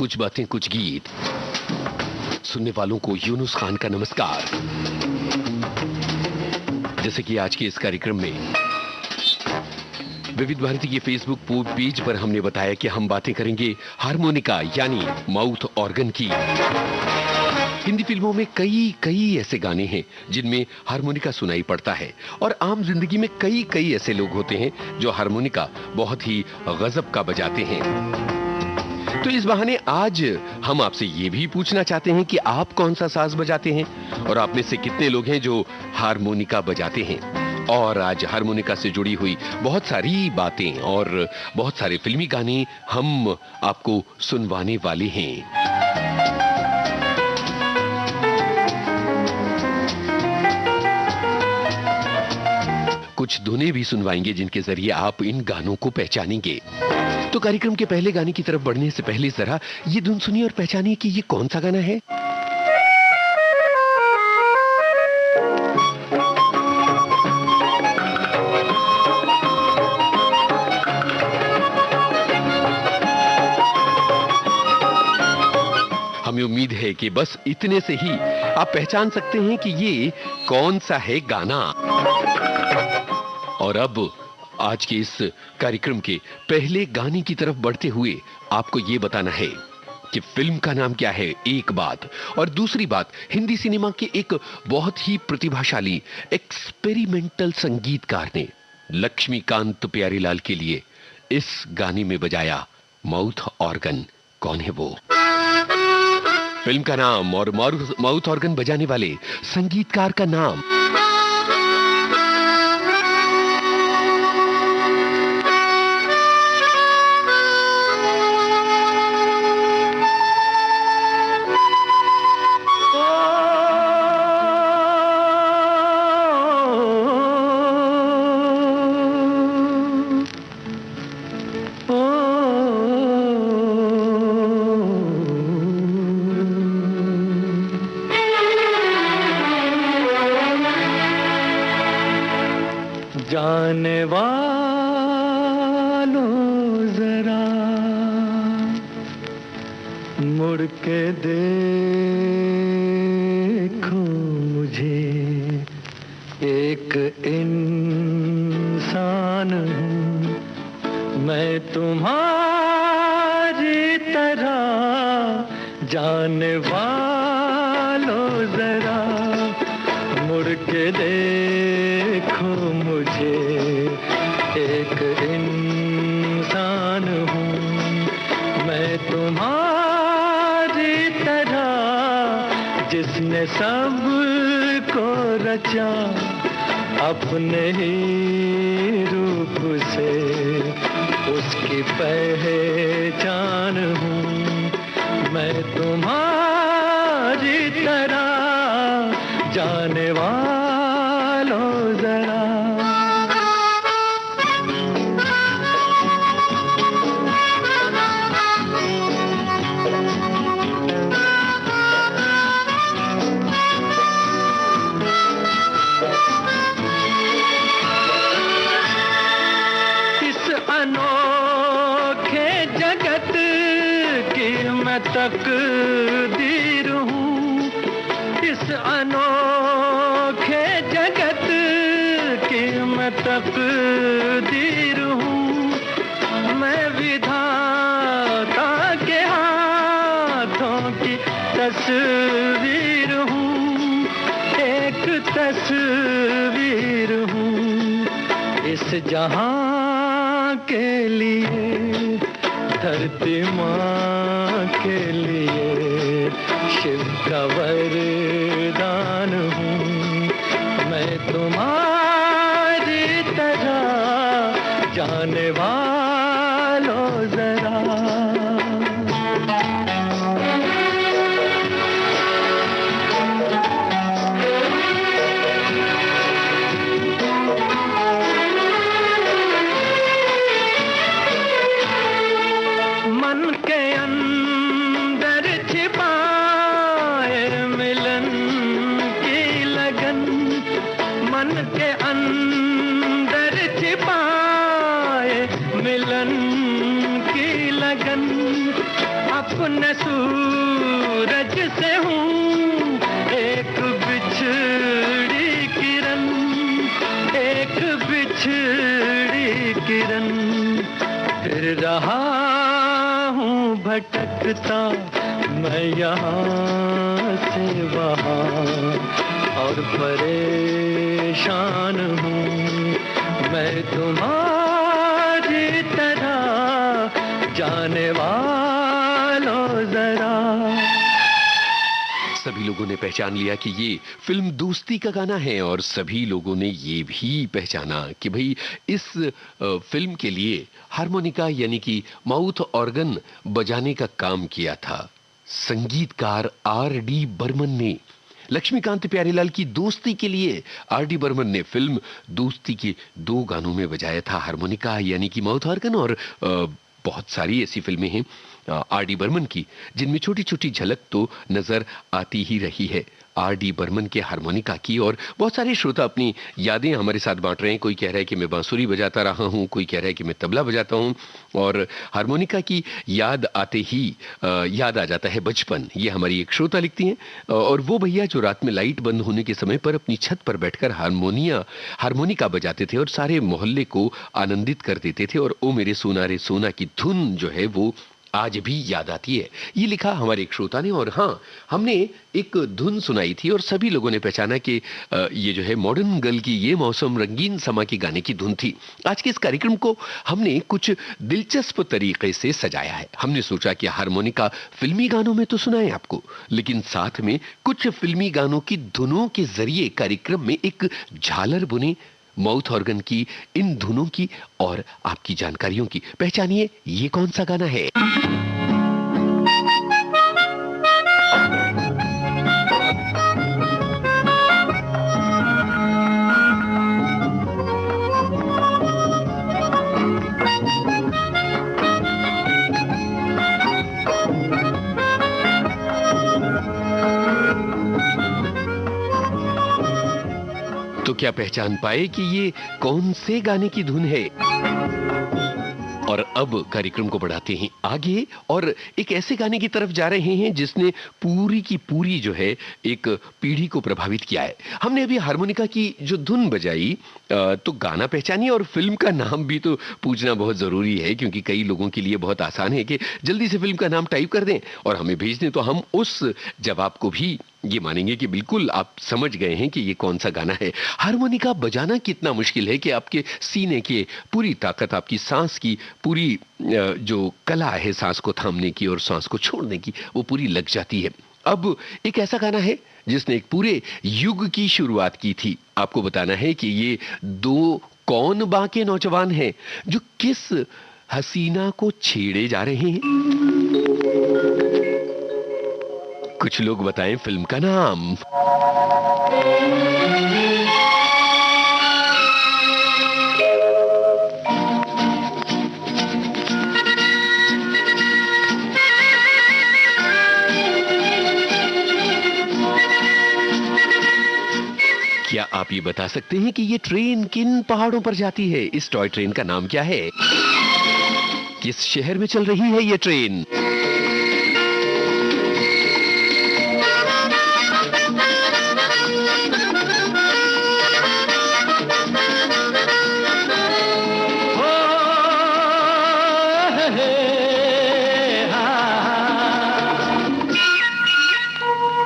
कुछ बातें कुछ गीत। सुनने वालों को यूनुस खान का नमस्कार। जैसे कि आज के इस कार्यक्रम में विविध भारती के फेसबुक पेज पर हमने बताया कि हम बातें करेंगे हारमोनिका यानी माउथ ऑर्गन की। हिंदी फिल्मों में कई ऐसे गाने हैं जिनमें हारमोनिका सुनाई पड़ता है और आम जिंदगी में कई ऐसे लोग होते हैं जो हारमोनिका बहुत ही गजब का बजाते हैं। तो इस बहाने आज हम आपसे ये भी पूछना चाहते हैं कि आप कौन सा साज बजाते हैं और आप में से कितने लोग हैं जो हारमोनिका बजाते हैं। और आज हारमोनिका से जुड़ी हुई बहुत सारी बातें और बहुत सारे फिल्मी गाने हम आपको सुनवाने वाले हैं। कुछ धुनें भी सुनवाएंगे जिनके जरिए आप इन गानों को पहचानेंगे। तो कार्यक्रम के पहले गाने की तरफ बढ़ने से पहले जरा ये धुन सुनिए और पहचानिए कि ये कौन सा गाना है। हमें उम्मीद है कि बस इतने से ही आप पहचान सकते हैं कि ये कौन सा है गाना। और अब आज के इस कार्यक्रम के पहले गाने की तरफ बढ़ते हुए आपको यह बताना है कि फिल्म का नाम क्या है, एक बात। और दूसरी बात, हिंदी सिनेमा के एक बहुत ही प्रतिभाशाली एक्सपेरिमेंटल संगीतकार ने लक्ष्मीकांत प्यारीलाल के लिए इस गाने में बजाया माउथ ऑर्गन। कौन है वो? फिल्म का नाम और माउथ ऑर्गन बजाने वाले संगीतकार का नाम। जाने वालों जरा मुड़ के देखो मुझे, एक इंसान हूँ मैं तुम्हारी तरह। जाने वालों जरा मुड़ के देखो मुझे, एक इंसान हूँ मैं तुम्हारी तरह। जिसने सब को रचा अपने ही रूप से, उसकी पहचान हूँ मैं तुम्हारी तरह। जाने वालों जरा। इस अनोखे जगत की मैं तकदीर हूँ, इस अनोखे जगत की मैं तकदीर हूँ। मैं विधाता के हाथों की तस्वीर हूँ, एक तस्वीर हूँ। इस जहां के लिए, धरती माँ के लिए शिव का वरदान हूँ मैं तुम्हारी तरह। जाने वालों जरा। मन के अंदर छिपाए मिलन की लगन, मन के अंदर छिपाए मिलन की लगन। अपने सूरज से हूँ एक बिछड़ी किरण, एक बिछड़ी किरण। फिर रहा हूँ भटकता मैं यहाँ से वहाँ, और परेशान हूँ मैं तुम्हारी तरह, जाने वालों जरा। सभी लोगों ने पहचान लिया कि ये फिल्म दोस्ती का गाना है, और सभी लोगों ने ये भी पहचाना कि भाई इस फिल्म के लिए हारमोनिका यानी कि माउथ ऑर्गन बजाने का काम किया था संगीतकार R.D. बर्मन ने। लक्ष्मीकांत प्यारेलाल की दोस्ती के लिए R.D. बर्मन ने फिल्म दोस्ती के 2 गानों में बजाया था हारमोनिका यानी कि माउथ ऑर्गन। और बहुत सारी ऐसी फिल्में हैं R.D. बर्मन की जिनमें छोटी छोटी झलक तो नजर आती ही रही है R.D. बर्मन के हारमोनिका की। और बहुत सारे श्रोता अपनी यादें हमारे साथ बांट रहे हैं। कोई कह रहा है कि मैं बांसुरी बजाता रहा हूं, कोई कह रहा है कि मैं तबला बजाता हूं, और हारमोनिका की याद आते ही याद आ जाता है बचपन। ये हमारी एक श्रोता लिखती हैं, और वो भैया जो रात में लाइट बंद होने के समय पर अपनी छत पर बैठकर हारमोनिका बजाते थे और सारे मोहल्ले को आनंदित कर देते थे, और ओ मेरे सोना रे सोना की धुन जो है वो आज भी याद आती है। ये लिखा हमारे एक श्रोता ने। और हाँ, हमने एक धुन सुनाई थी और सभी लोगों ने पहचाना कि ये जो है मॉडर्न गर्ल की ये मौसम रंगीन समा के गाने की धुन थी। आज के इस कार्यक्रम को हमने कुछ दिलचस्प तरीके से सजाया है। हमने सोचा कि हारमोनिका फिल्मी गानों में तो सुनाए आपको, लेकिन साथ में कुछ फिल्मी गानों की धुनों के जरिए कार्यक्रम में एक झालर बुने माउथ ऑर्गन की, इन धुनों की और आपकी जानकारियों की। पहचानिए ये कौन सा गाना है। तो क्या पहचान पाए कि ये कौन से गाने की धुन है। और अब कार्यक्रम को बढ़ाते हैं आगे और एक ऐसे गाने की तरफ जा रहे हैं जिसने पूरी की पूरी जो है एक पीढ़ी को प्रभावित किया है। हमने अभी हारमोनिका की जो धुन बजाई, तो गाना पहचानिए और फिल्म का नाम भी तो पूछना बहुत जरूरी है, क्योंकि कई लोगों के लिए बहुत आसान है कि जल्दी से फिल्म का नाम टाइप कर दें और हमें भेज दें, तो हम उस जवाब को भी ये मानेंगे कि बिल्कुल आप समझ गए हैं कि ये कौन सा गाना है। हारमोनिका बजाना कितना मुश्किल है कि आपके सीने की पूरी ताकत, आपकी सांस की पूरी जो कला है सांस को थामने की और सांस को छोड़ने की, वो पूरी लग जाती है। अब एक ऐसा गाना है जिसने एक पूरे युग की शुरुआत की थी। आपको बताना है कि ये 2 कौन बाके नौजवान हैं जो किस हसीना को छेड़े जा रहे हैं। कुछ लोग बताएं फिल्म का नाम। क्या आप ये बता सकते हैं कि ये ट्रेन किन पहाड़ों पर जाती है? इस टॉय ट्रेन का नाम क्या है? किस शहर में चल रही है ये ट्रेन?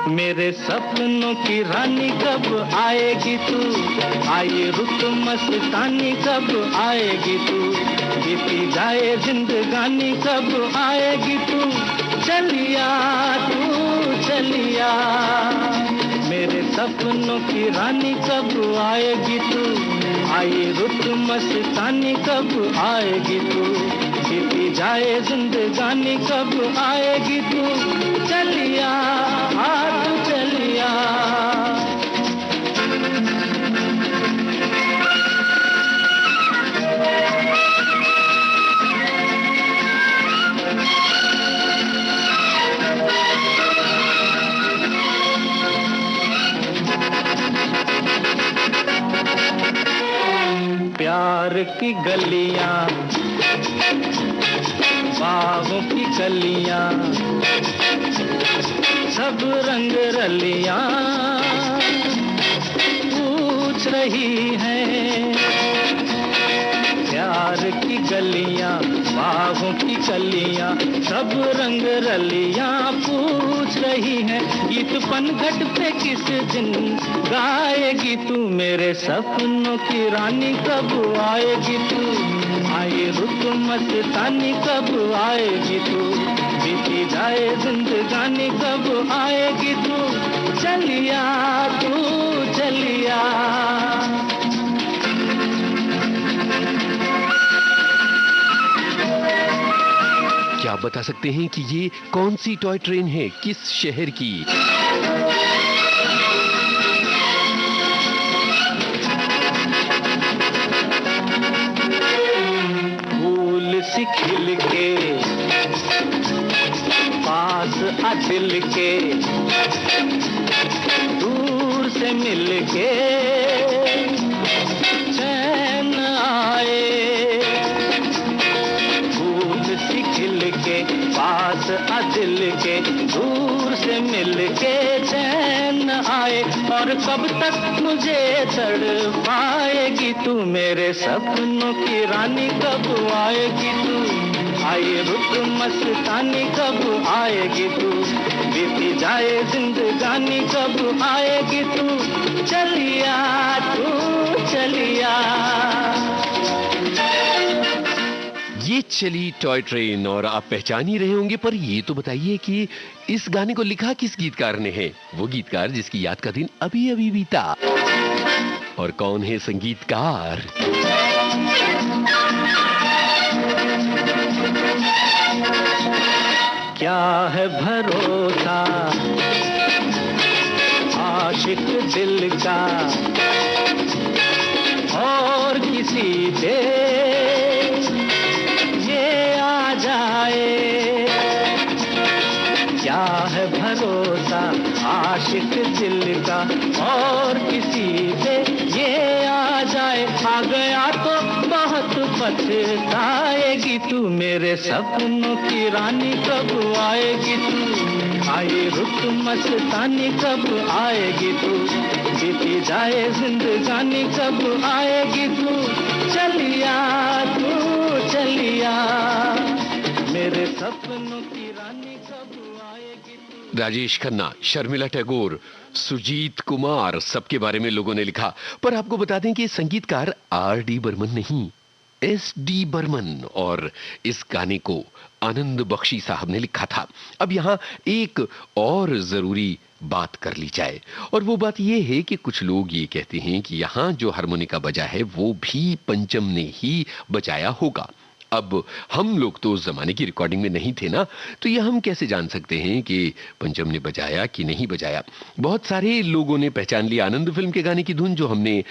मेरे सपनों की रानी कब आएगी तू, आए रुत मस्तानी कब आएगी तू, बीती जाए जिंदगानी कब आएगी तू, चलिया तू चलिया। मेरे सपनों की रानी कब आएगी तू, आए रुत मस्तानी कब आएगी तू, बीती जाए जिंदगानी कब आएगी तू, चलिया तू चलिया। प्यार की गलियां, बागों की कलियां, सब रंग रलियां पूछ रही हैं, प्यार की गलियां बाहों की कलियां, सब रंग रलियां पूछ रही हैं, गीत पनघट पे किस दिन गाएगी तू, मेरे सपनों की रानी कब आएगी तू, आए रुत मस्तानी कब आएगी तू, बीती जाए जिंदगानी कब आएगी तू, चलिया तू चलिया। क्या आप बता सकते हैं कि ये कौन सी टॉय ट्रेन है, किस शहर की? फूल सी खिल के पास आ दिल के, दूर से मिल के चैन आए, पास आ दिल के, दूर से मिल के चैन आए, और कब तक मुझे तड़पाएगी तू, मेरे सपनों की रानी कब आएगी तू, आए रुत मस्तानी कब आएगी तू, बीती जाए जिंदगानी कब आएगी तू, चलिया तू चलिया। ये चली टॉय ट्रेन, और आप पहचान ही रहे होंगे, पर ये तो बताइए कि इस गाने को लिखा किस गीतकार ने है? वो गीतकार जिसकी याद का दिन अभी अभी बीता। और कौन है संगीतकार? क्या है भरोसा आशिक दिल का और किसी पे ये आ जाए, क्या है भरोसा आशिक दिल का और किसी पे ये आ जाए, आ गया तो बहुत पछताएगी तू, मेरे सपनों की रानी कब आएगी तू, आए रुत मस्तानी कब आएगी तू, बीती जाए जिंदगानी कब आएगी तू, चलिया तू चलिया, मेरे सपनों की रानी कब आएगी तू। राजेश खन्ना, शर्मिला टैगोर, सुजीत कुमार, सबके बारे में लोगों ने लिखा, पर आपको बता दें कि संगीतकार R.D. बर्मन नहीं, S.D. बर्मन, और इस गाने को आनंद बख्शी साहब ने लिखा था। अब यहां एक और जरूरी बात कर ली जाए, और वो बात ये है कि कुछ लोग ये कहते हैं कि यहां जो हारमोनिका बजा है वो भी पंचम ने ही बजाया होगा। अब हम लोग तो उस जमाने की रिकॉर्डिंग में नहीं थे ना, तो ये हम कैसे जान सकते हैं कि पंचम ने बजाया कि नहीं बजाया? बहुत सारे लोगों ने पहचान लिया आनंद फिल्म के गाने की धुन, जो हमने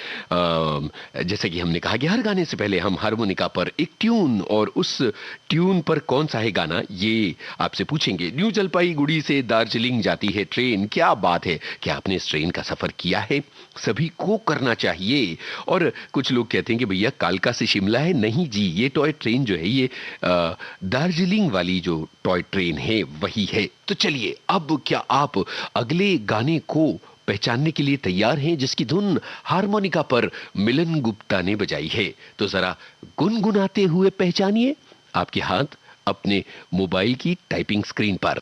जैसे कि हमने कहा कि हर गाने से पहले हम हारमोनिका पर एक ट्यून, और उस ट्यून पर कौन सा है गाना ये आपसे पूछेंगे। न्यू जलपाईगुड़ी से दार्जिलिंग जाती है ट्रेन, क्या बात है, क्या आपने इस ट्रेन का सफर किया है? सभी को करना चाहिए। और कुछ लोग कहते हैं कि भैया कालका से शिमला है, नहीं जी, ये टॉय ट्रेन जो है ये दार्जिलिंग वाली जो टॉय ट्रेन है वही है। तो चलिए, अब क्या आप अगले गाने को पहचानने के लिए तैयार हैं, जिसकी धुन हारमोनिका पर मिलन गुप्ता ने बजाई है? तो जरा गुनगुनाते हुए पहचानिए, आपके हाथ अपने मोबाइल की टाइपिंग स्क्रीन पर।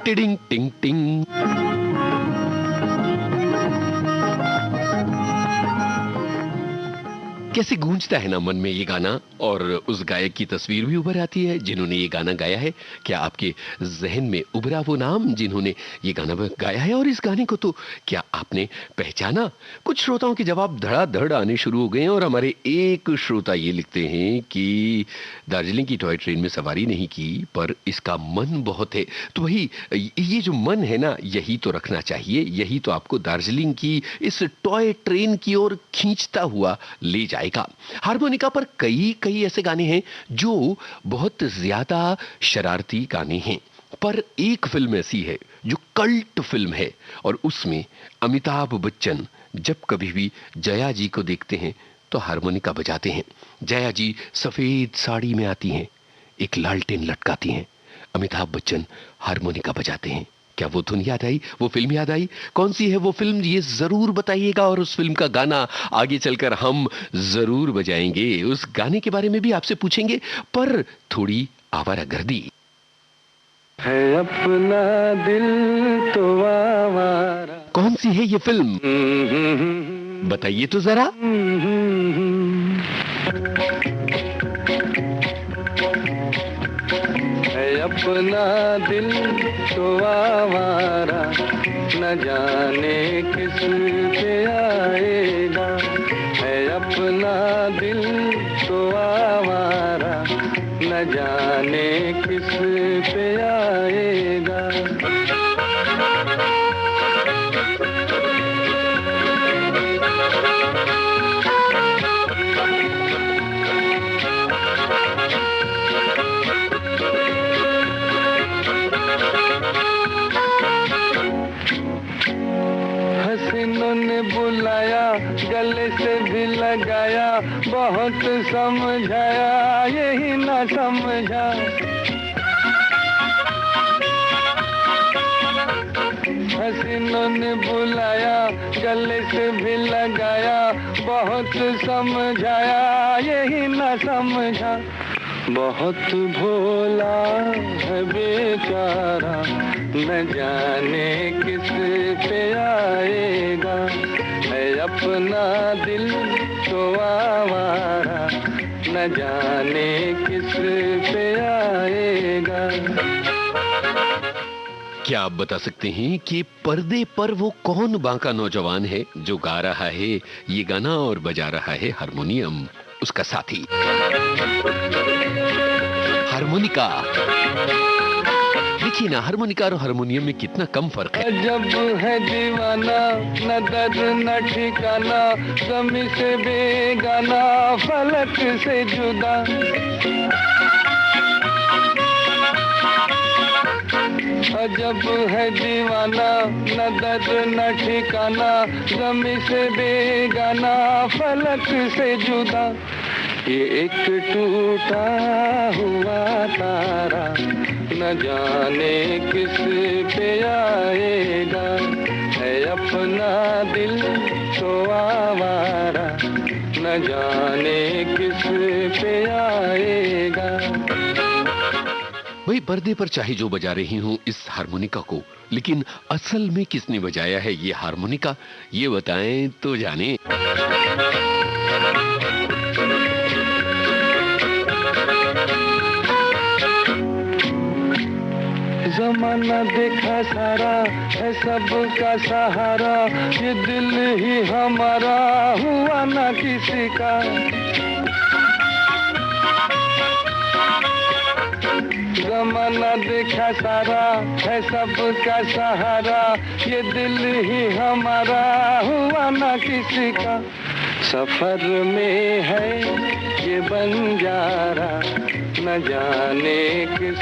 टिडिंग टिंग टिंग। कैसे गूंजता है ना मन में ये गाना, और उस गायक की तस्वीर भी उभर आती है जिन्होंने ये गाना गाया है। क्या आपके जहन में उभरा वो नाम जिन्होंने ये गाना गाया है? और इस गाने को तो क्या आपने पहचाना? कुछ श्रोताओं के जवाब धड़ाधड़ आने शुरू हो गए हैं, और हमारे एक श्रोता ये लिखते हैं कि दार्जिलिंग की टॉय ट्रेन में सवारी नहीं की, पर इसका मन बहुत है। तो वही, ये जो मन है ना, यही तो रखना चाहिए, यही तो आपको दार्जिलिंग की इस टॉय ट्रेन की ओर खींचता हुआ ले जाएगा। हारमोनिका पर कई कई ऐसे गाने हैं जो बहुत ज्यादा शरारती गाने हैं, पर एक फिल्म ऐसी है जो कल्ट फिल्म है, और उसमें अमिताभ बच्चन जब कभी भी जया जी को देखते हैं तो हारमोनिका बजाते हैं। जया जी सफेद साड़ी में आती हैं, एक लालटेन लटकाती हैं, अमिताभ बच्चन हारमोनिका बजाते हैं। क्या वो धुन याद आई, वो फिल्म याद आई? कौन सी है वो फिल्म, ये जरूर बताइएगा, और उस फिल्म का गाना आगे चलकर हम जरूर बजाएंगे। उस गाने के बारे में भी आपसे पूछेंगे, पर थोड़ी आवारागर्दी है अपना दिल तो आवारा। कौन सी है ये फिल्म, बताइए तो जरा। है अपना दिल तो आवारा, न जाने किस पे आएगा। है अपना दिल तो आवारा, न जाने किस पे आएगा। हसीनों ने बुलाया, गले से भी लगाया, बहुत समझाया, यही ना समझा। हसीनों ने बुलाया, गले से भी लगाया, बहुत समझाया, यही ना समझा। बहुत भोला है बेचारा, न जाने किस पे आएगा। है अपना दिल तो आवारा, न जाने किस पे आएगा। क्या आप बता सकते हैं कि पर्दे पर वो कौन बांका नौजवान है जो गा रहा है ये गाना और बजा रहा है हारमोनियम, उसका साथी? हारमोनिका। देखिए ना, हारमोनिका और हारमोनियम में कितना कम फर्क है। जब है दीवाना, न दर्द न ठिकाना, ज़मीं से बेगाना, फलक से जुदा। जब है दीवाना, न दर्द न ठिकाना, ज़मीं से बेगाना, फलक से जुदा। ये एक टूटा हुआ तारा, न जाने किस पे आएगा। है अपना दिल तो आवारा, न जाने किस पे आएगा। वही पर्दे पर चाहे जो बजा रही हूँ इस हारमोनिका को, लेकिन असल में किसने बजाया है ये हारमोनिका, ये बताएं तो जाने। जमाना देखा सारा, है सबका सहारा, ये दिल ही हमारा हुआ ना किसी का। जमाना देखा सारा, है सबका सहारा, ये दिल ही हमारा हुआ ना किसी का। सफर में है ये बंजारा, न जाने किस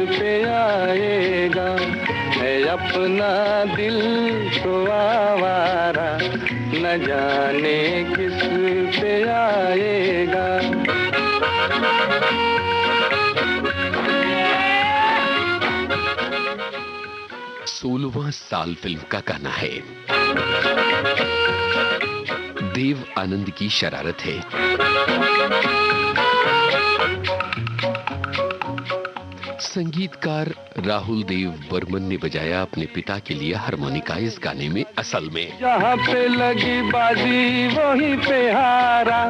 पे आएगा। है अपना दिल तो आवारा, न जाने किस पे आएगा। 16वां साल फिल्म का गाना है। देव आनंद की शरारत है। संगीतकार राहुल देव बर्मन ने बजाया अपने पिता के लिए हारमोनिका इस गाने में। असल में जहाँ पे लगी बाजी वहीं पे हारा,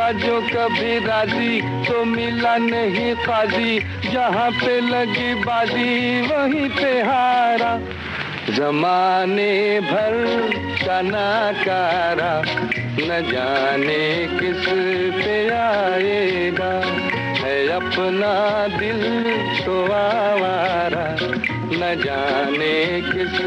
हुआ जो कभी राजी, तो मिला नहीं काजी, जहाँ पे लगी बाजी वहीं पे हारा। जमाने भर का नकारा, न जाने किस पे आएगा, है अपना दिल तो आवारा, न जाने किस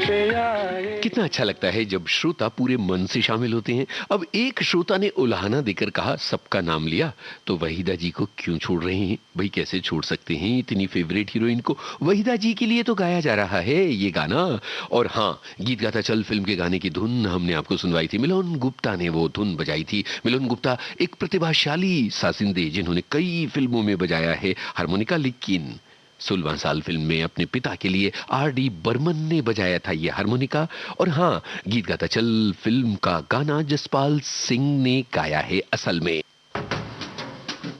पे आएगा। कितना अच्छा लगता है जब श्रोता पूरे मन से शामिल होते हैं। अब एक श्रोता ने उल्हाना देकर कहा, सबका नाम लिया तो वहीदा जी को क्यों छोड़ रहे हैं? भाई कैसे छोड़ सकते हैं इतनी फेवरेट हीरोइन को? वहीदा जी के लिए तो गाया जा रहा है ये गाना। और हाँ, गीत गाता चल फिल्म के गाने की धुन हमने आपको सुनवाई थी, मिलोन गुप्ता ने वो धुन बजाई थी। मिलोन गुप्ता एक प्रतिभाशाली साजिंदे जिन्होंने कई फिल्मों में बजाया है हारमोनिका, लेकिन 16वां साल फिल्म में अपने पिता के लिए R.D. बर्मन ने बजाया था ये हारमोनिका। और हाँ, गीत गाता चल फिल्म का गाना जसपाल सिंह ने गाया है असल में।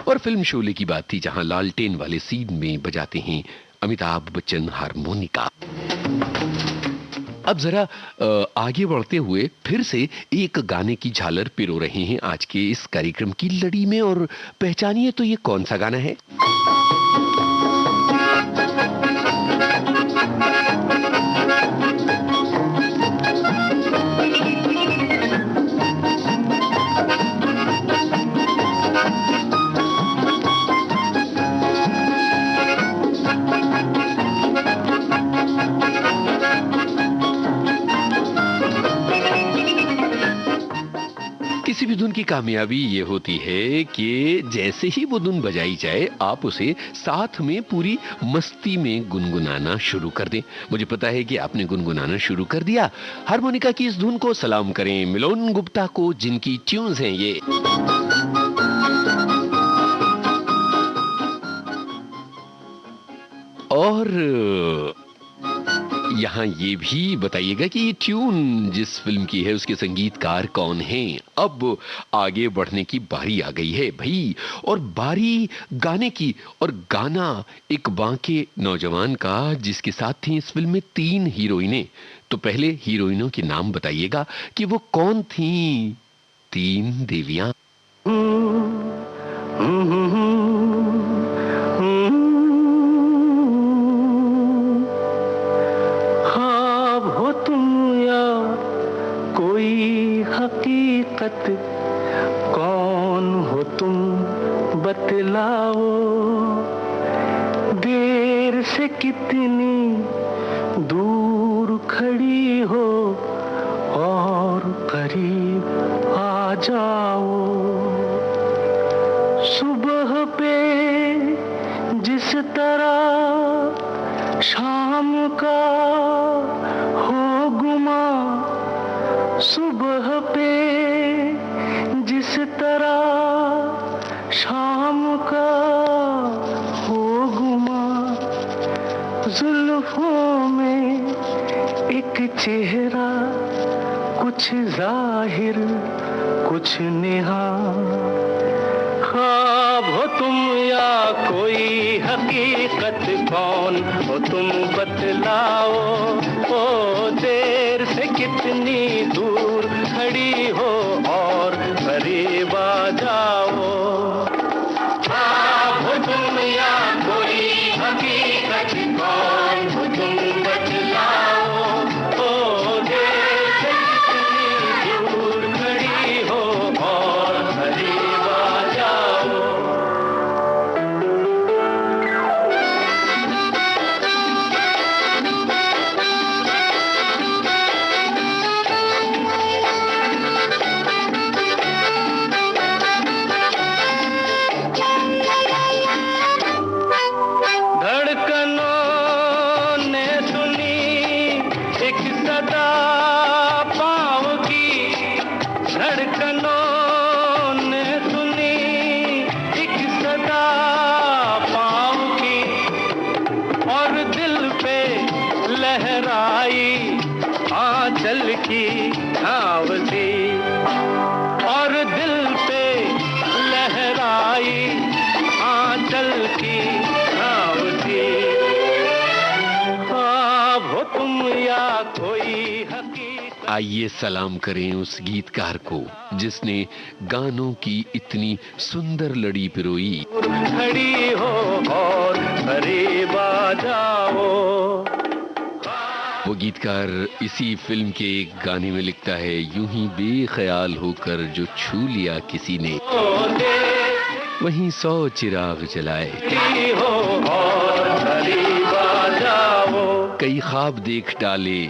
और फिल्म शोले की बात थी जहां लालटेन वाले सीन में बजाते हैं अमिताभ बच्चन हारमोनिका। अब जरा आगे बढ़ते हुए फिर से एक गाने की झालर पिरो रहे हैं आज के इस कार्यक्रम की लड़ी में। और पहचानिए तो ये कौन सा गाना है? किसी भी धुन की कामयाबी ये होती है कि जैसे ही वो धुन बजाई जाए आप उसे साथ में पूरी मस्ती में गुनगुनाना शुरू कर दें। मुझे पता है कि आपने गुनगुनाना शुरू कर दिया। हारमोनिका की इस धुन को सलाम करें मिलोन गुप्ता को, जिनकी ट्यून्स हैं ये। और यहाँ ये भी बताइएगा कि ये ट्यून जिस फिल्म की है उसके संगीतकार कौन हैं। अब आगे बढ़ने की बारी आ गई है भाई, और बारी गाने की। और गाना एक बांके नौजवान का जिसके साथ थी इस फिल्म में 3 हीरोइनें। तो पहले हीरोइनों के नाम बताइएगा कि वो कौन थी 3 देवियां। हकीकत कौन हो तुम बतलाओ, देर से कितनी दूर खड़ी हो और करीब आ जाओ। सुबह पे जिस तरह शाम का हो गुमा, सुबह पे जिस तरह शाम का हो गुमा, जुल्फों में एक चेहरा कुछ जाहिर कुछ नेहा। ख्वाब हो तुम या कोई हकीकत कौन हो तुम बतलाओ, ओ देर से कितनी दूर खड़ी हो और करीब आ जाओ। ख्वाब हो तुम या कोई हकीकत कौन हो तुम बतलाओ, ओ देर से कितनी दूर खड़ी हो और करीब आ जाओ। आंचल की छाँव सी और दिल पे लहराई आंचल की छाँव सी। ख्वाब हो तुम या कोई हकीकत आइए सलाम करें उस गीतकार को जिसने गानों की इतनी सुंदर लड़ी पिरोई। खड़ी हो और करीब आ जाओ। वो गीतकार इसी फिल्म के एक गाने में लिखता है, यूं ही बेख्याल होकर जो छू लिया किसी ने, वहीं 100 चिराग जलाए। हो और करीब आ जाओ। कई ख्वाब देख डाले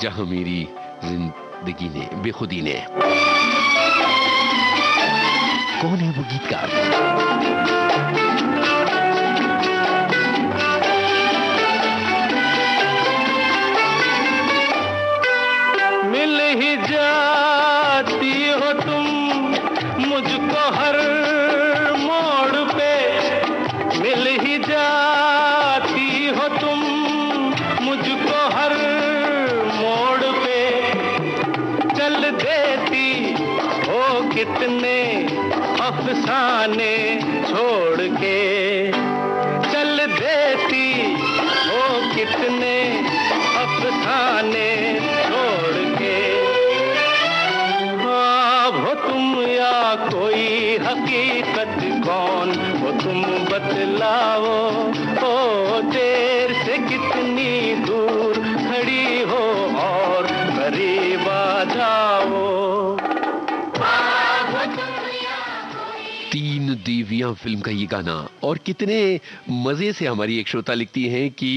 जहां मेरी जिंदगी ने बेखुदी ने। कौन है वो गीतकार? मिल ही जाती हो तुम मुझको हर मोड़ पे, मिल ही जाती हो तुम मुझको हर मोड़ पे, चल देती हो कितने अफसाने छोड़ के, चल देती हो कितने अफसाने छोड़ के। ख्वाब हो तुम या कोई हकीकत, कौन हो तुम बतलाओ। ओ देर से कितनी दूर खड़ी हो और करीब आ जाओ। 3 देवियां फिल्म का ये गाना, और कितने मजे से हमारी एक श्रोता लिखती हैं कि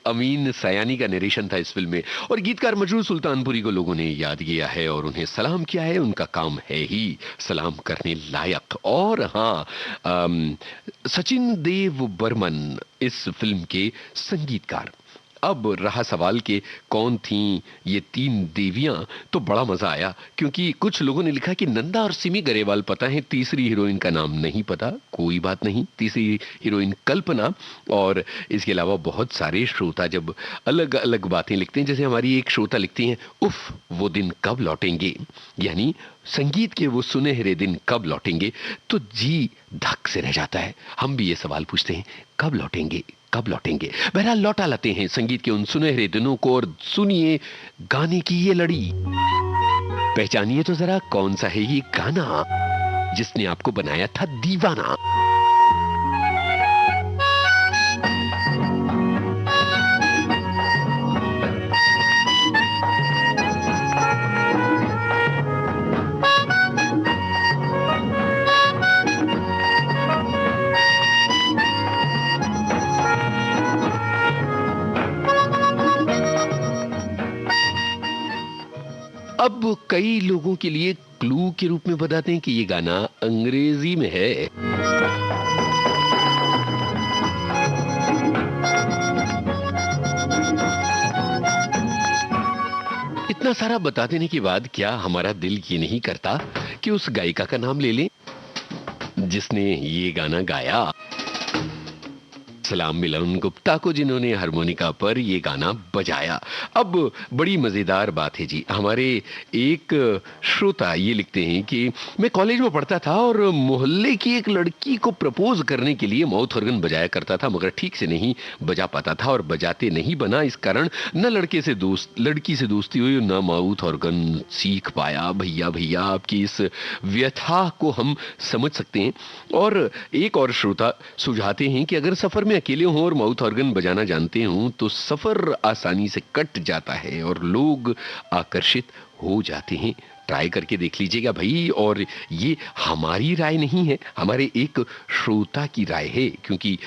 अमीन सयानी का नरेशन था इस फिल्म में, और गीतकार मजरूर सुल्तानपुरी को लोगों ने याद किया है और उन्हें सलाम किया है। उनका काम है ही सलाम करने लायक। और हाँ, सचिन देव बर्मन इस फिल्म के संगीतकार। अब रहा सवाल कि कौन थी ये 3 देवियां, तो बड़ा मजा आया क्योंकि कुछ लोगों ने लिखा कि नंदा और सिमी गरेवाल पता है, तीसरी हीरोइन का नाम नहीं पता। कोई बात नहीं, तीसरी हीरोइन कल्पना। और इसके अलावा बहुत सारे श्रोता जब अलग अलग बातें लिखते हैं, जैसे हमारी एक श्रोता लिखती हैं, उफ वो दिन कब लौटेंगे, यानी संगीत के वो सुनहरे दिन कब लौटेंगे, तो जी धक से रह जाता है। हम भी ये सवाल पूछते हैं, कब लौटेंगे, कब लौटेंगे। बहरहाल लौटा लाते हैं संगीत के उन सुनहरे दिनों को और सुनिए गाने की ये लड़ी। पहचानिए तो जरा कौन सा है ये गाना जिसने आपको बनाया था दीवाना। अब कई लोगों के लिए क्लू के रूप में बताते हैं कि ये गाना अंग्रेजी में है। इतना सारा बता देने के बाद क्या हमारा दिल ये नहीं करता कि उस गायिका का नाम ले लें जिसने ये गाना गाया? सलाम मिलन गुप्ता को, जिन्होंने हारमोनिका पर ये गाना बजाया। अब बड़ी मजेदार बात है जी, हमारे एक श्रोता ये लिखते हैं कि मैं कॉलेज में पढ़ता था और मोहल्ले की एक लड़की को प्रपोज करने के लिए माउथ ऑर्गन बजाया करता था, मगर ठीक से नहीं बजा पाता था और बजाते नहीं बना। इस कारण न लड़की से दोस्ती हुई, न माउथ ऑर्गन सीख पाया। भैया भैया आपकी इस व्यथा को हम समझ सकते हैं। और एक और श्रोता सुझाते हैं कि अगर सफर में अकेले हों और माउथ ऑर्गन बजाना जानते हों तो सफर आसानी से कट जाता है और लोग आकर्षित हो जाते हैं। ट्राई करके देख लीजिएगा भाई। और ये हमारी राय नहीं है, हमारे एक श्रोता की राय है, क्योंकि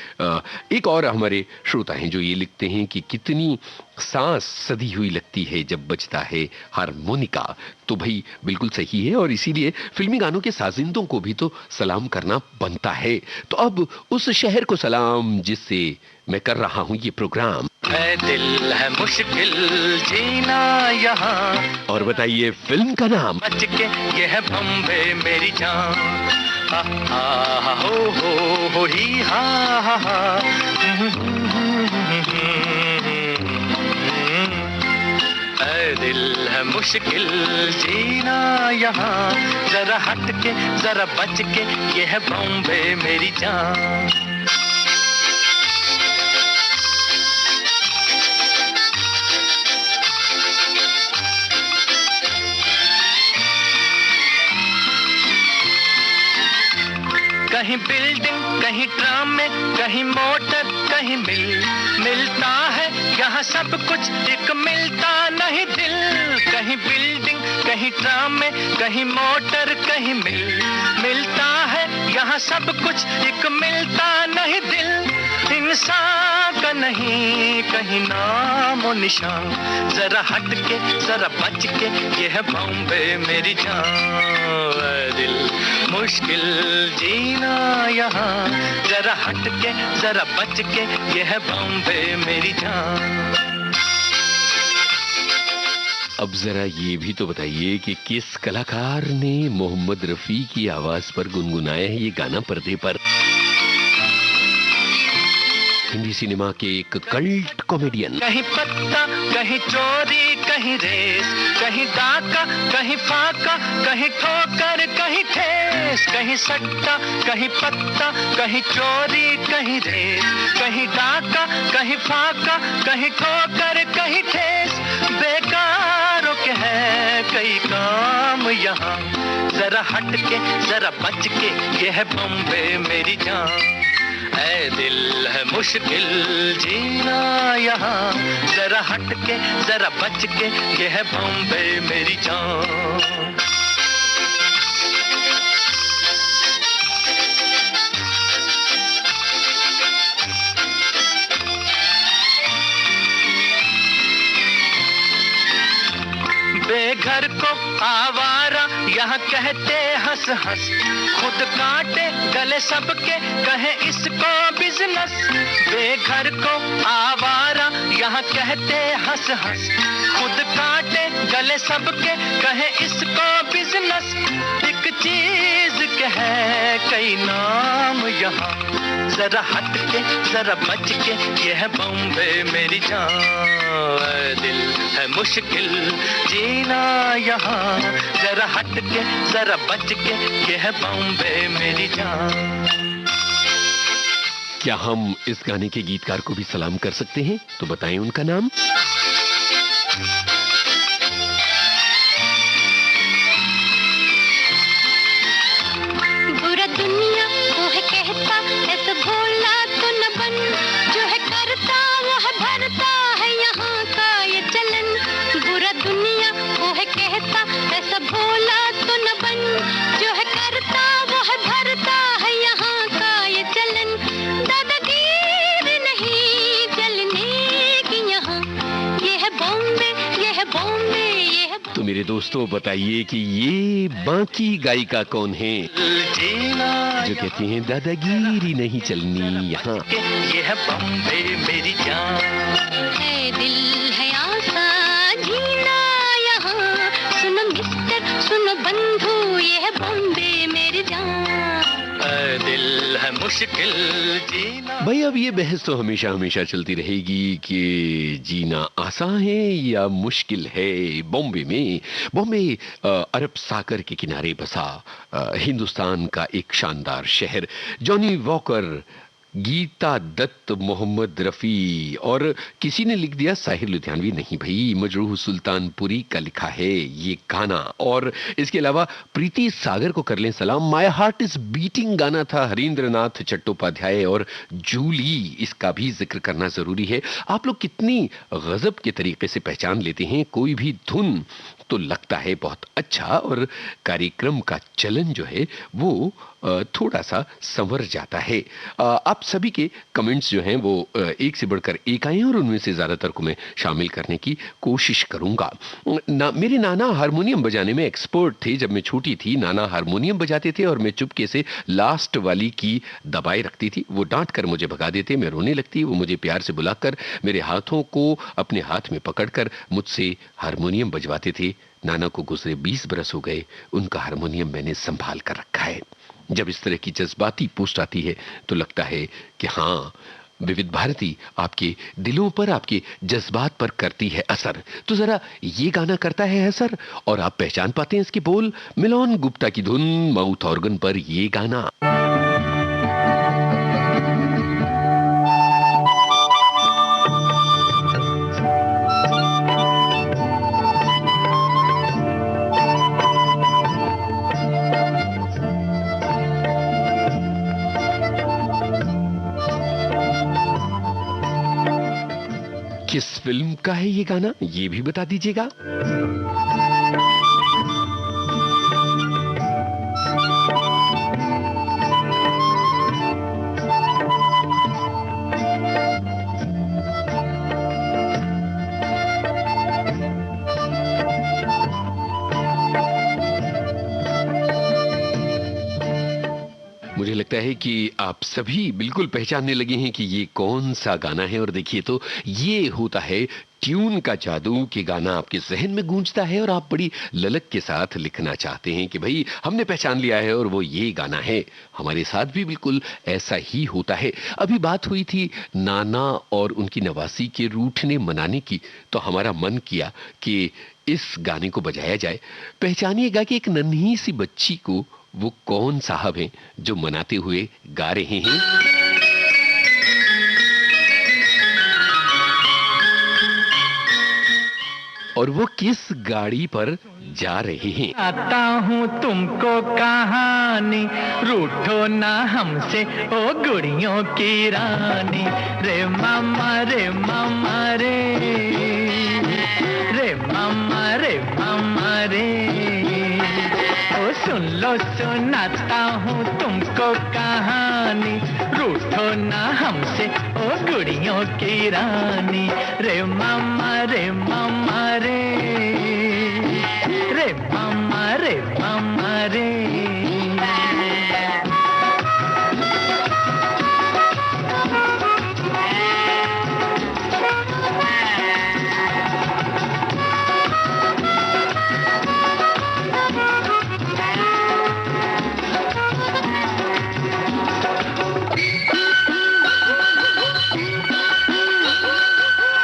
एक और हमारे श्रोता हैं जो ये लिखते हैं कि कितनी सांस सधी हुई लगती है जब बजता है हारमोनिका। तो भाई बिल्कुल सही है, और इसीलिए फिल्मी गानों के साजिंदों को भी तो सलाम करना बनता है। तो अब उस शहर को सलाम जिससे मैं कर रहा हूं ये प्रोग्राम। है दिल है मुश्किल जीना यहाँ, और बताइए फिल्म का नाम? बच के ये है बम्बे मेरी जान। हो ही हा। ऐ दिल है मुश्किल जीना यहाँ, जरा हट के जरा बच के ये है बॉम्बे मेरी जान। कहीं बिल्डिंग, कहीं ट्राम में, कहीं मोटर, कहीं मिलता है यहाँ सब कुछ, एक मिलता नहीं दिल। कहीं बिल्डिंग, कहीं ट्राम में, कहीं मोटर, कहीं मिलता है यहाँ सब कुछ, एक मिलता नहीं दिल। इंसान का नहीं कहीं नामो निशान, जरा हट के जरा बच के, ये है बॉम्बे मेरी जान। दिल मुश्किल जीना यहाँ, जरा हट के जरा बच के, ये है बॉम्बे मेरी जान। अब जरा ये भी तो बताइए कि किस कलाकार ने मोहम्मद रफी की आवाज पर गुनगुनाया है ये गाना पर्दे पर। हिंदी सिनेमा के एक कल्ट कॉमेडियन। कहीं पत्ता, कहीं चोरी, कहीं रेस, कहीं डाका, कहीं फाका, कहीं ठोकर, कहीं ठेस। कहीं सट्टा, कहीं पत्ता, कहीं चोरी, कहीं रेस, कहीं डाका, कहीं फाका, कहीं ठोकर, कहीं ठेस। बेकारों के है कई काम यहाँ, जरा हट के जरा बच के, ये है बॉम्बे मेरी जान। ऐ दिल है मुश्किल जीना यहाँ, जरा हट के जरा बच के, ये है बॉम्बे मेरी जान। बेघर को आवारा यहाँ कहते हंस हंस, खुद काटे गले सबके कहे इसको बिजनेस। बेघर को आवारा यहाँ कहते हंस हंस, खुद काटे गले सबके कहे इसको बिजनेस। एक चीज के है कई नाम यहाँ, जरा हट के जरा बच के, ये है बॉम्बे मेरी जान। दिल है मुश्किल जीना यहाँ, जरा हट के जरा बच के, ये है बॉम्बे मेरी जान। क्या हम इस गाने के गीतकार को भी सलाम कर सकते हैं? तो बताएं उनका नाम। बुरा दुनिया वो है कहता, ऐसा भोला तो न बन, जो है करता वो है भरता है यहाँ का ये चलन। बुरा दुनिया वो है कहता, ऐसा भोला तो न बन, जो है करता वो है भरता है यहाँ का ये चलन। दादागीरी नहीं चलने की यहाँ, ये है बॉम्बे, ये है बॉम्बे, ये है। तो मेरे दोस्तों बताइए कि ये बाकी गायिका कौन है जो कहती हैं दादागिरी नहीं चलनी यहाँ। ये है बॉम्बे मेरी जान। है दिल है आसा जीना यहाँ, सुनो मिस्टर सुनो बंधु, ये है बॉम्बे मेरी जान। दिल है मुश्किल जीना। भाई अब ये बहस तो हमेशा हमेशा चलती रहेगी कि जीना आसान है या मुश्किल है। बॉम्बे अरब सागर के किनारे बसा हिंदुस्तान का एक शानदार शहर। जॉनी वॉकर, गीता दत्त, मोहम्मद रफी और किसी ने लिख दिया साहिर लुधियानवी, नहीं भाई, मजरूह सुल्तानपुरी का लिखा है ये गाना। और इसके अलावा प्रीति सागर को कर लें सलाम, माय हार्ट इज बीटिंग गाना था हरींद्र नाथ चट्टोपाध्याय और जूली, इसका भी जिक्र करना जरूरी है। आप लोग कितनी गजब के तरीके से पहचान लेते हैं कोई भी धुन, तो लगता है बहुत अच्छा, और कार्यक्रम का चलन जो है वो थोड़ा सा संवर जाता है। आप सभी के कमेंट्स जो हैं वो एक से बढ़कर एक आए हैं और उनमें से ज्यादातर को मैं शामिल करने की कोशिश करूंगा। मेरे नाना हारमोनियम बजाने में एक्सपर्ट थे। जब मैं छोटी थी नाना हारमोनियम बजाते थे और मैं चुपके से लास्ट वाली की दबाए रखती थी। वो डांट कर मुझे भगा देते, मैं रोने लगती। वो मुझे प्यार से बुलाकर मेरे हाथों को अपने हाथ में पकड़कर मुझसे हारमोनियम बजवाते थे। नाना को गुजरे 20 बरस हो गए, उनका हारमोनियम मैंने संभाल कर रखा है। जब इस तरह की जज्बाती पोस्ट आती है तो लगता है कि हाँ, विविध भारती आपके दिलों पर, आपके जज्बात पर करती है असर। तो जरा ये गाना करता है असर और आप पहचान पाते हैं इसके बोल। मिलोन गुप्ता की धुन, माउथ ऑर्गन पर ये गाना। फिल्म का है ये गाना, ये भी बता दीजिएगा। मुझे लगता है कि आप सभी बिल्कुल पहचानने लगे हैं कि ये कौन सा गाना है। और देखिए तो ये होता है ट्यून का जादू कि गाना आपके जहन में गूंजता है और आप बड़ी ललक के साथ लिखना चाहते हैं कि भाई हमने पहचान लिया है और वो ये गाना है। हमारे साथ भी बिल्कुल ऐसा ही होता है। अभी बात हुई थी नाना और उनकी नवासी के रूठने मनाने की, तो हमारा मन किया कि इस गाने को बजाया जाए। पहचानिएगा कि एक नन्ही सी बच्ची को वो कौन साहब हैं जो मनाते हुए गा रहे हैं। और वो किस गाड़ी पर जा रहे हैं। आता हूँ तुमको कहानी, रूठो ना हमसे ओ गुड़ियों की रानी। रे मामा रे मामा रे, रे मामा रे मामा रे। ओ सुन लो सुनाता हूँ तुमको कहानी, रूठो ना हमसे ओ गुड़ियों की रानी। रे मामा रे मामा रे, रे मामा रे मामा रे।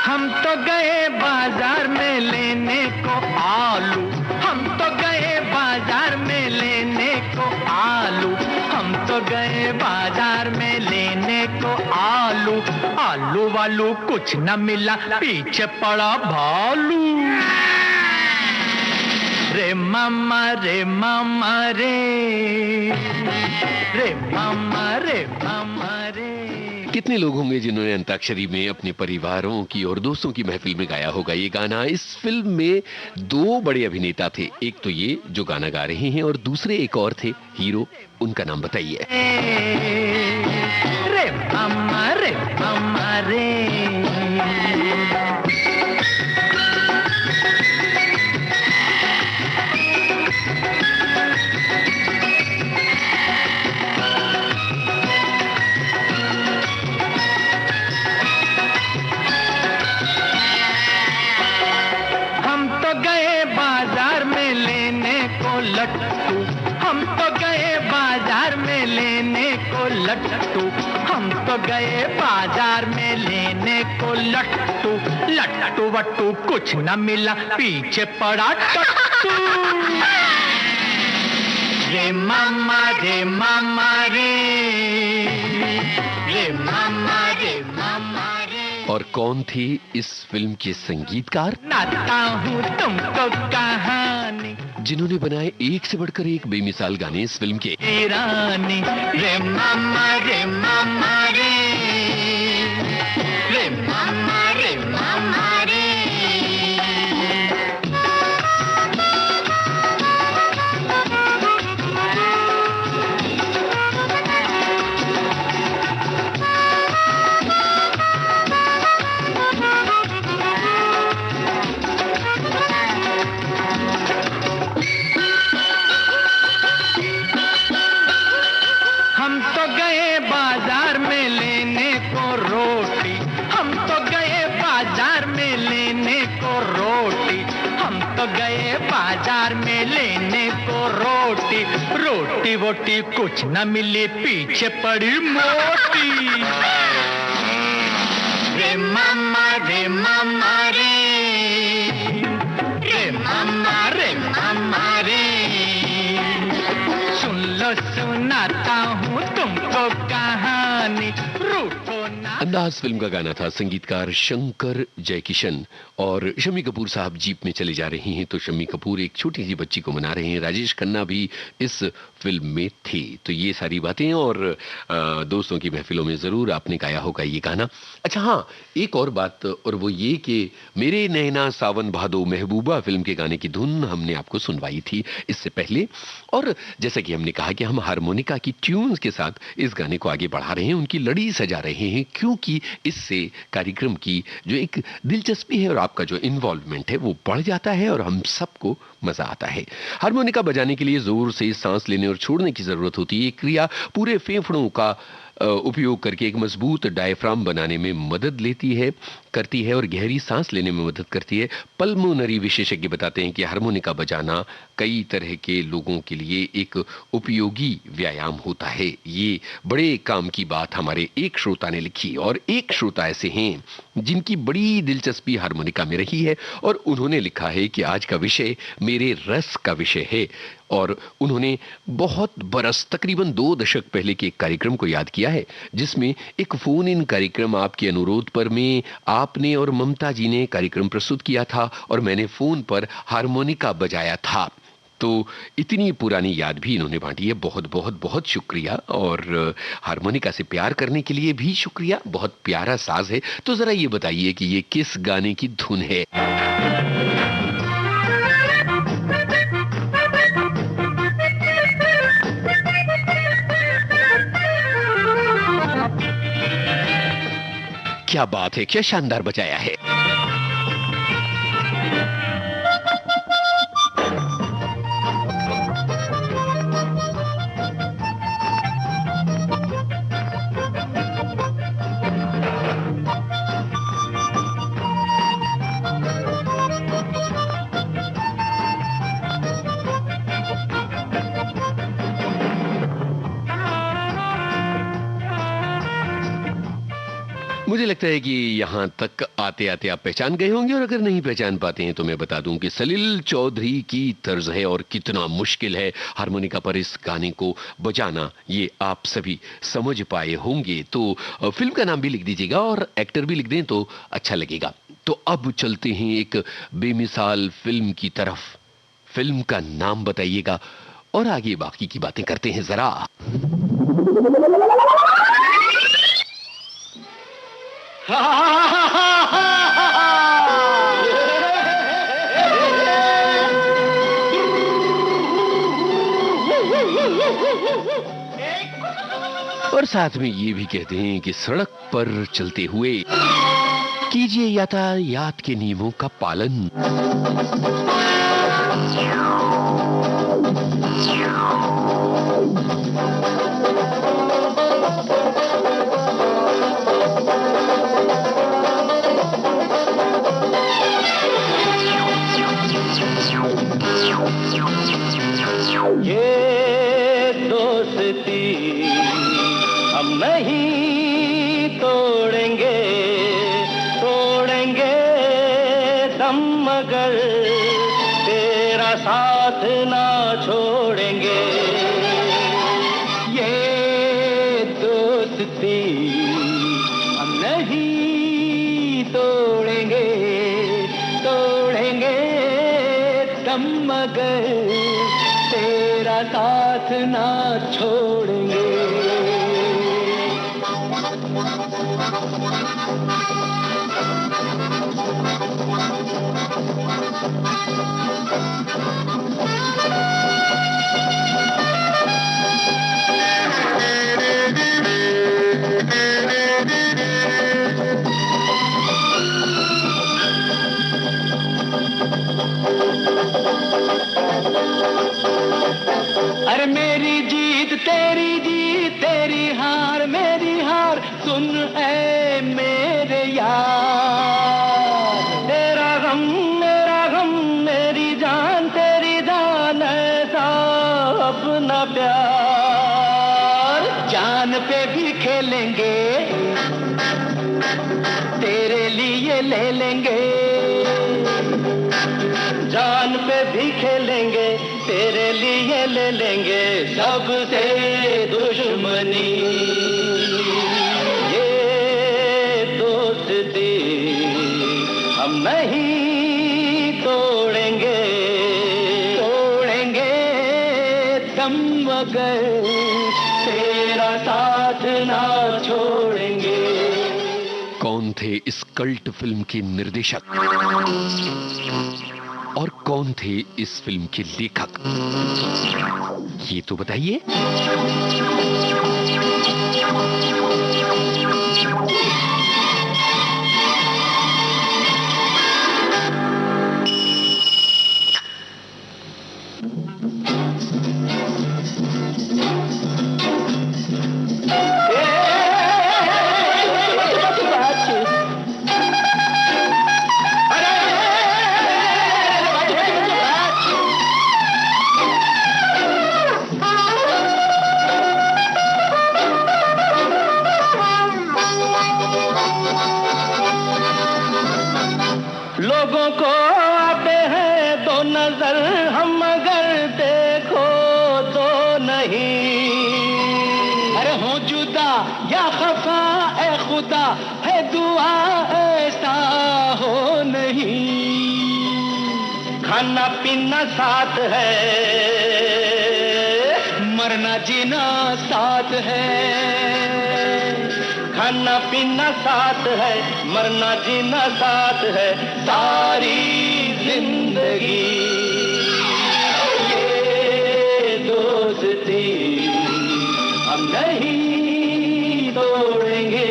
हम तो गए बाजार में लेने को आलू, हम तो गए बाजार में लेने को आलू, हम तो गए बाजार में लेने को आलू। आलू वालू कुछ न मिला, पीछे पड़ा भालू। रे मामा रे मामा रे, रे मामा रे मामा रे। कितने लोग होंगे जिन्होंने अंताक्षरी में अपने परिवारों की और दोस्तों की महफिल में गाया होगा ये गाना। इस फिल्म में दो बड़े अभिनेता थे, एक तो ये जो गाना गा रहे हैं और दूसरे एक और थे हीरो, उनका नाम बताइए। रे मामा रे मामा रे। लट्टू, हम तो गए बाजार में लेने को लट्टू, हम तो गए बाजार में लेने को लट्टू। लट्टू वट्टू कुछ न मिला, पीछे पड़ा टट्टू। रे मामा रे मामा रे, रे मामा रे मामा रे। और कौन थे इस फिल्म के संगीतकार? नाता हूँ तुमको कहानी, जिन्होंने बनाए एक से बढ़कर एक बेमिसाल गाने इस फिल्म के। रानी रे मामा रे मामा रे, रे मामा रे मामा रे। हम तो गए बाजार में लेने को रोटी, हम तो गए बाजार में लेने को रोटी, हम तो गए बाजार में लेने को रोटी। रोटी वोटी कुछ न मिली, पीछे पड़ी मोटी। रे मामा रे मामा रे, रे मामा रे मामा रे। सुन लो सुनाता हूँ तुमको कहानी, रूठो अंदाज फिल्म का गाना था, संगीतकार शंकर जयकिशन। और शम्मी कपूर साहब जीप में चले जा रहे हैं तो शम्मी कपूर एक छोटी सी बच्ची को मना रहे हैं। राजेश खन्ना भी इस फिल्म में थे। तो ये सारी बातें और दोस्तों की महफिलों में जरूर आपने गाया होगा ये गाना। अच्छा हाँ, एक और बात, और वो ये कि मेरे नैना सावन भादो महबूबा फिल्म के गाने की धुन हमने आपको सुनवाई थी इससे पहले। और जैसा कि हमने कहा कि हम हारमोनिका की ट्यून्स के साथ इस गाने को आगे बढ़ा रहे हैं, उनकी लड़ी सजा रहे हैं, क्योंकि इससे कार्यक्रम की जो एक दिलचस्पी है और आपका जो इन्वॉल्वमेंट है वो बढ़ जाता है और हम सबको मजा आता है। हारमोनिका बजाने के लिए जोर से सांस लेने और छोड़ने की जरूरत होती है। ये क्रिया पूरे फेफड़ों का उपयोग करके एक मजबूत डायफ्राम बनाने में मदद करती है और गहरी सांस लेने में मदद करती है। पल्मोनरी विशेषज्ञ बताते हैं कि हारमोनिका बजाना कई तरह के लोगों के लिए एक उपयोगी व्यायाम होता है। ये बड़े काम की बात हमारे एक श्रोता ने लिखी, और एक श्रोता ऐसे हैं जिनकी बड़ी दिलचस्पी हारमोनिका में रही है और उन्होंने लिखा है कि आज का विषय मेरे रस का विषय है। और उन्होंने बहुत बरस, तकरीबन 2 दशक पहले के एक कार्यक्रम को याद किया है, जिसमें एक फोन इन कार्यक्रम आपके अनुरोध पर में आपने और ममता जी ने कार्यक्रम प्रस्तुत किया था और मैंने फोन पर हारमोनिका बजाया था। तो इतनी पुरानी याद भी इन्होंने बांटी है। बहुत बहुत बहुत शुक्रिया। और हारमोनिका से प्यार करने के लिए भी शुक्रिया। बहुत प्यारा साज है। तो जरा ये बताइए कि ये किस गाने की धुन है? क्या बात है, क्या शानदार बजाया है। मुझे लगता है कि यहाँ तक आते आते आप पहचान गए होंगे, और अगर नहीं पहचान पाते हैं तो मैं बता दूं कि सलील चौधरी की तर्ज है और कितना मुश्किल है हारमोनिका पर इस गाने को बजाना, ये आप सभी समझ पाए होंगे। तो फिल्म का नाम भी लिख दीजिएगा और एक्टर भी लिख दें तो अच्छा लगेगा। तो अब चलते हैं एक बेमिसाल फिल्म की तरफ। फिल्म का नाम बताइएगा और आगे बाकी की बातें करते हैं जरा। और साथ में ये भी कहते हैं कि सड़क पर चलते हुए कीजिए यातायात के नियमों का पालन। ये दोस्ती हम नहीं तोड़ेंगे, तोड़ेंगे दम मगर तेरा साथ ना छोड़ेंगे। ये दोस्ती हम नहीं तोड़ेंगे, तोड़ेंगे दम मगर तेरा साथ ना छोड़ेंगे। अरे मेरी जीत तेरी जीत, तेरी हार मेरी हार, सुन ऐ मेरे यार। तेरा गम मेरा गम, मेरी जान तेरी जान, ऐसा अपना प्यार। जान पे भी खेलेंगे, तेरे लिए ले लेंगे। जान पे भी खेलेंगे, तेरे लिए ले लेंगे सबसे दुश्मनी। ये नहीं तोड़ेंगे, तोड़ेंगे दम मगर तेरा साथ ना छोड़ेंगे। कौन थे इस कल्ट फिल्म के निर्देशक और कौन थे इस फिल्म के लेखक, ये तो बताइए। लोगों को आते हैं दो नजर, हम अगर देखो तो नहीं। अरे हो जुदा या खफा ए खुदा, है दुआ ऐसा हो नहीं। खाना पीना साथ है, मरना जीना साथ है। खाना पीना साथ है, मरना जीना साथ है, सारी जिंदगी ये दोस्ती हम नहीं तोड़ेंगे,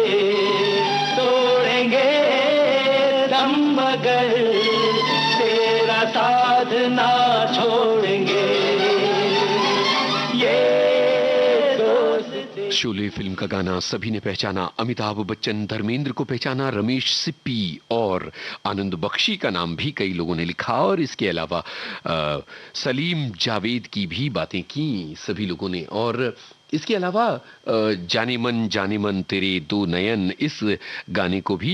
तोड़ेंगे दम मगर तेरा साथ ना छोड़ेंगे। ये शोले फिल्म का गाना सभी ने पहचाना। अमिताभ बच्चन, धर्मेंद्र को पहचाना, रमेश सिप्पी और आनंद बख्शी का नाम भी कई लोगों ने लिखा। और इसके अलावा सलीम जावेद की भी बातें की सभी लोगों ने। और इसके अलावा जाने मन तेरे दो नयन, इस गाने को भी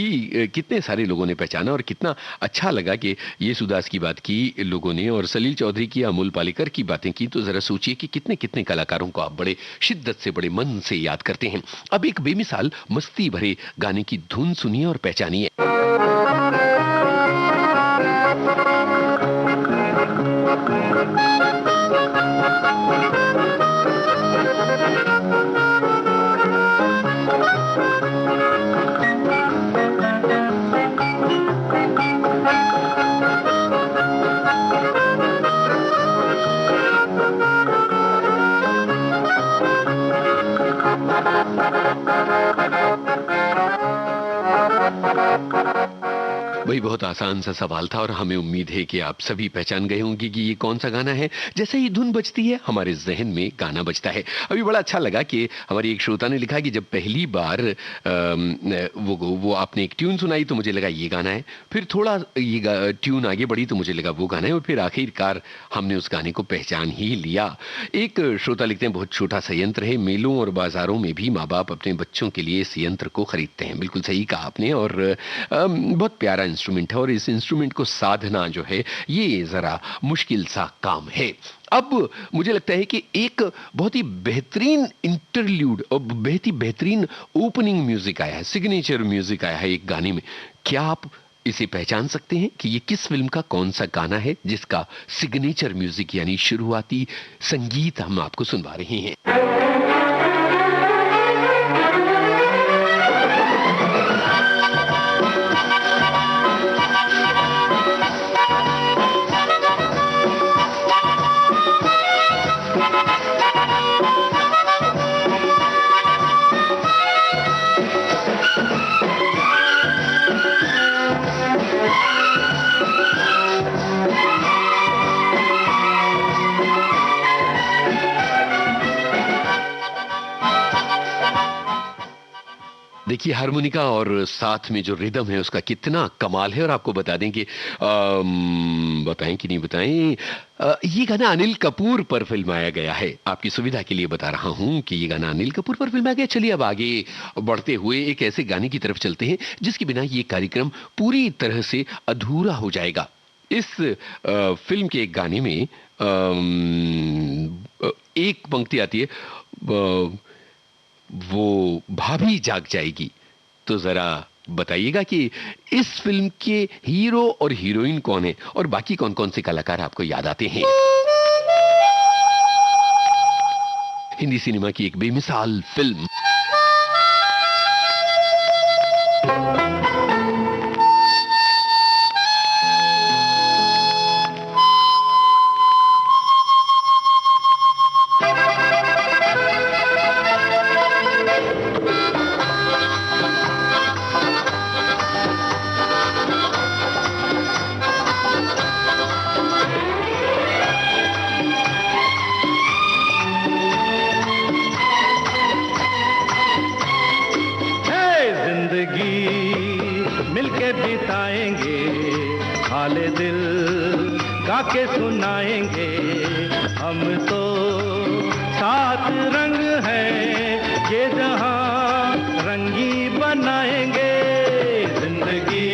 कितने सारे लोगों ने पहचाना। और कितना अच्छा लगा कि येसुदास की बात की लोगों ने और सलील चौधरी की, अमोल पालेकर की बातें की। तो जरा सोचिए कि कितने कितने कलाकारों को आप बड़े शिद्दत से, बड़े मन से याद करते हैं। अब एक बेमिसाल मस्ती भरे गाने की धुन सुनिए और पहचानिए। वही बहुत आसान सा सवाल था और हमें उम्मीद है कि आप सभी पहचान गए होंगे कि ये कौन सा गाना है। जैसे ही धुन बजती है हमारे जहन में गाना बजता है। अभी बड़ा अच्छा लगा कि हमारी एक श्रोता ने लिखा कि जब पहली बार वो आपने एक ट्यून सुनाई तो मुझे लगा ये गाना है, फिर थोड़ा ये ट्यून आगे बढ़ी तो मुझे लगा वो गाना है, और फिर आखिरकार हमने उस गाने को पहचान ही लिया। एक श्रोता लिखते हैं बहुत छोटा सा यंत्र है, मेलों और बाजारों में भी माँ बाप अपने बच्चों के लिए इस यंत्र को खरीदते हैं। बिल्कुल सही कहा आपने, और बहुत प्यारा इंस्ट्रूमेंट है और इस इंस्ट्रूमेंट को साधना जो है ये जरा मुश्किल सा काम है। अब मुझे लगता है कि एक बहुत ही बेहतरीन इंटरल्यूड और बहुत ही बेहतरीन ओपनिंग म्यूजिक आया है, सिग्नेचर म्यूजिक आया है एक गाने में। क्या आप इसे पहचान सकते हैं कि ये किस फिल्म का कौन सा गाना है जिसका सिग्नेचर म्यूजिक यानी शुरुआती संगीत हम आपको सुनवा रहे हैं? देखिए हारमोनिका और साथ में जो रिदम है उसका कितना कमाल है। और आपको बता दें कि बताएं कि नहीं बताएं, ये गाना अनिल कपूर पर फिल्माया गया है। आपकी सुविधा के लिए बता रहा हूं कि ये गाना अनिल कपूर पर फिल्माया गया। चलिए अब आगे बढ़ते हुए एक ऐसे गाने की तरफ चलते हैं जिसके बिना ये कार्यक्रम पूरी तरह से अधूरा हो जाएगा। इस फिल्म के एक गाने में एक पंक्ति आती है, वो भाभी जाग जाएगी। तो जरा बताइएगा कि इस फिल्म के हीरो और हीरोइन कौन है और बाकी कौन कौन से कलाकार आपको याद आते हैं। हिंदी सिनेमा की एक बेमिसाल फिल्म। मिलके बिताएंगे, हाले दिल गा के सुनाएंगे, हम तो सात रंग हैं, ये जहां रंगी बनाएंगे। जिंदगी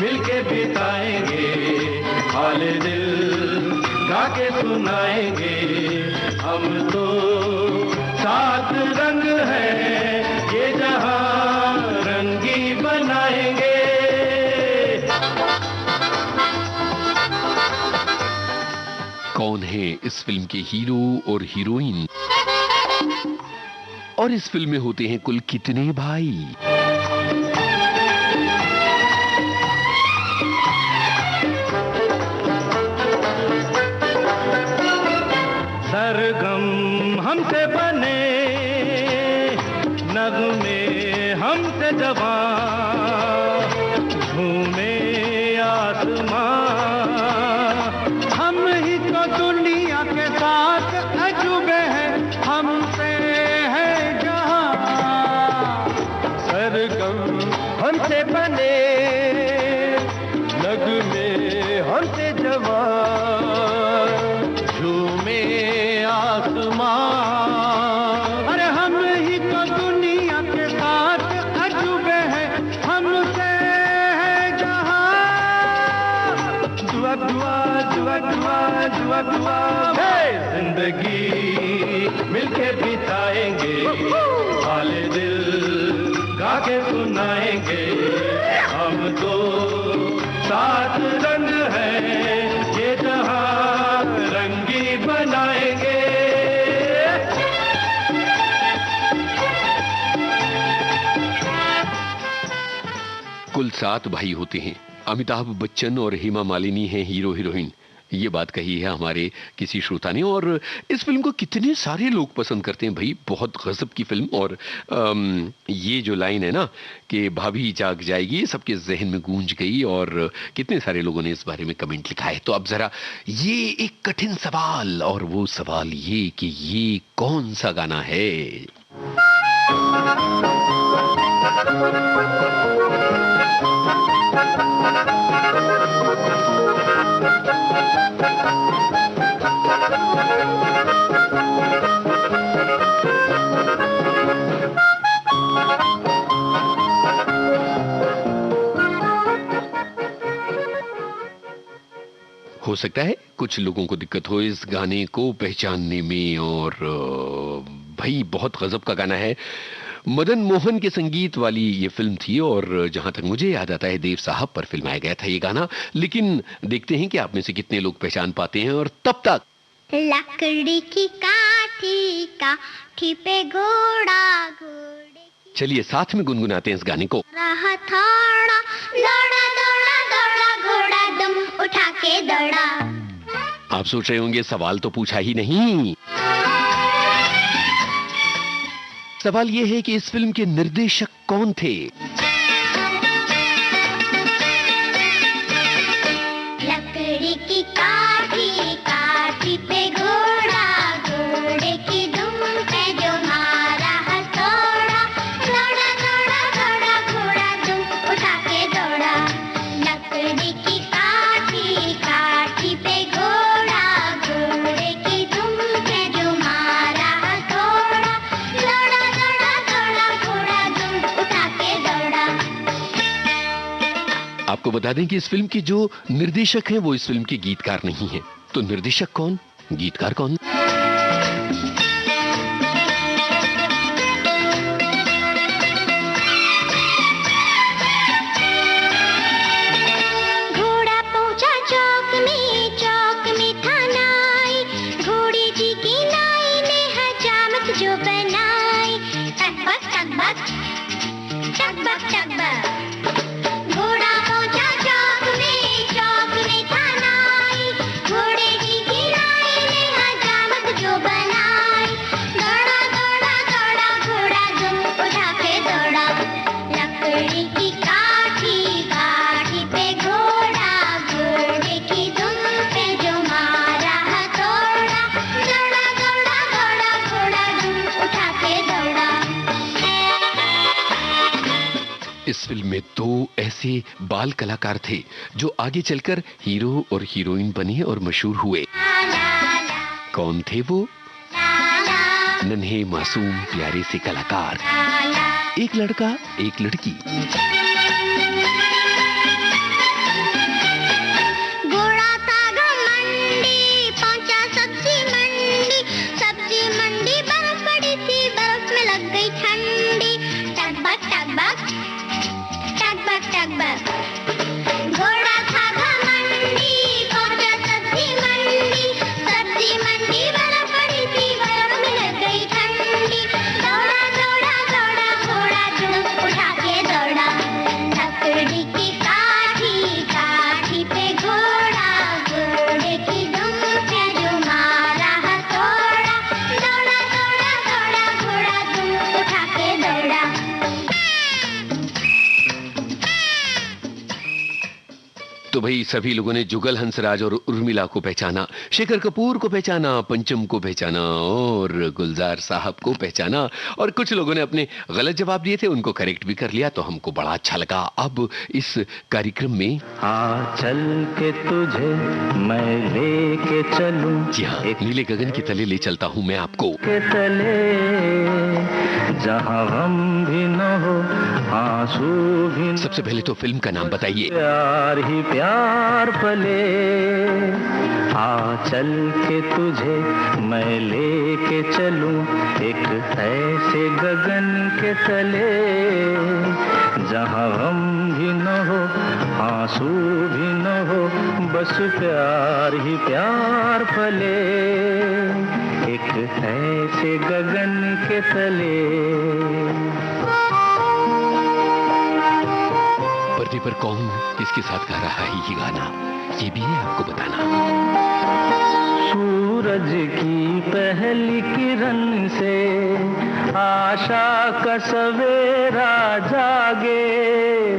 मिलके बिताएंगे, हाले दिल गा के सुनाएंगे, हम तो सात रंग हैं, ये जहां रंगी बनाएंगे। कौन है इस फिल्म के हीरो और हीरोइन और इस फिल्म में होते हैं कुल कितने भाई? सरगम हमसे बने, नगमे हमसे जवां, झूमे आसमां, हम ही तो दुनिया के साथ अजूबे हैं, हमसे है जहां। सरगम हमसे बने, नगमे हमसे जवां, झूमे आसमां, अरे हम ही तो दुनिया के साथ अजूबे हैं, हमसे है जहां। दुआ दुआ दुआ दुआ दुआ दुआ, जिंदगी मिलके बिताएंगे, हाले दिल गा के सुनाएंगे, हम तो सात रंग हैं, ये जहां रंगी बनाएंगे। कुल 7 भाई होते हैं। अमिताभ बच्चन और हेमा मालिनी हैं हीरो हीरोइन। ये बात कही है हमारे किसी श्रोता ने। और इस फिल्म को कितने सारे लोग पसंद करते हैं भाई, बहुत गजब की फिल्म। और ये जो लाइन है ना कि भाभी जाग जाएगी, सबके जहन में गूंज गई और कितने सारे लोगों ने इस बारे में कमेंट लिखा है। तो अब जरा ये एक कठिन सवाल, और वो सवाल ये कि ये कौन सा गाना है? हो सकता है कुछ लोगों को दिक्कत हो इस गाने को पहचानने में, और भाई बहुत गजब का गाना है। मदन मोहन के संगीत वाली ये फिल्म थी, और जहां तक मुझे याद आता है देव साहब पर फिल्माया गया था ये गाना। लेकिन देखते हैं कि आप में से कितने लोग पहचान पाते हैं। और तब तक लकड़ी की काठी, काठी पे घोड़ा, घोड़े की चलिए साथ में गुनगुनाते हैं इस गाने को। रहा थोड़ा, दौड़ा दौड़ा दौड़ा, घोड़ा दुम उठा के दौड़ा। आप सोच रहे होंगे सवाल तो पूछा ही नहीं। सवाल यह है कि इस फिल्म के निर्देशक कौन थे? लकड़ी की काठी, काठी पे घोड़ा, घोड़े की दुम पे जो मारा हथौड़ा, दौड़ा दौड़ा दौड़ा, घोड़ा दुम उठा के दौड़ा। लकड़ी की काठी, काठी पे घोड़ा, घोड़े की दुम पे जो मारा हथौड़ा, दौड़ा दौड़ा दौड़ा, घोड़ा दुम उठा के दौड़ा। आपको बता दें कि इस फिल्म के जो निर्देशक हैं वो इस फिल्म के गीतकार नहीं हैं। तो निर्देशक कौन, गीतकार कौन? फिल्म में दो ऐसे बाल कलाकार थे जो आगे चलकर हीरो और हीरोइन बने और मशहूर हुए। कौन थे वो? नन्हे मासूम प्यारे से कलाकार, एक लड़का एक लड़की। तो भाई सभी लोगों ने जुगल हंसराज और उर्मिला को पहचाना, शेखर कपूर को पहचाना, पंचम को पहचाना और गुलजार साहब को पहचाना, और कुछ लोगों ने अपने गलत जवाब दिए थे, उनको करेक्ट भी कर लिया, तो हमको बड़ा अच्छा लगा। अब इस कार्यक्रम में चल के तुझे मैं लेके चलूं, जी हाँ, नीले गगन के तले ले चलता हूँ मैं आपको, के तले जहाँ गम भी न हो आंसू भी न। सबसे पहले तो फिल्म का नाम बताइए। प्यार ही प्यार पले, चल के तुझे मैं लेके चलूं एक ऐसे गगन के तले जहाँ गम भी न हो आंसू भी न हो, बस प्यार ही प्यार पले एक ऐसे गगन के तले। पर्दे पर कौन किसके साथ गा रहा है ये गाना, ये भी है आपको बताना। सूरज की पहली किरण से आशा का सवेरा जागे,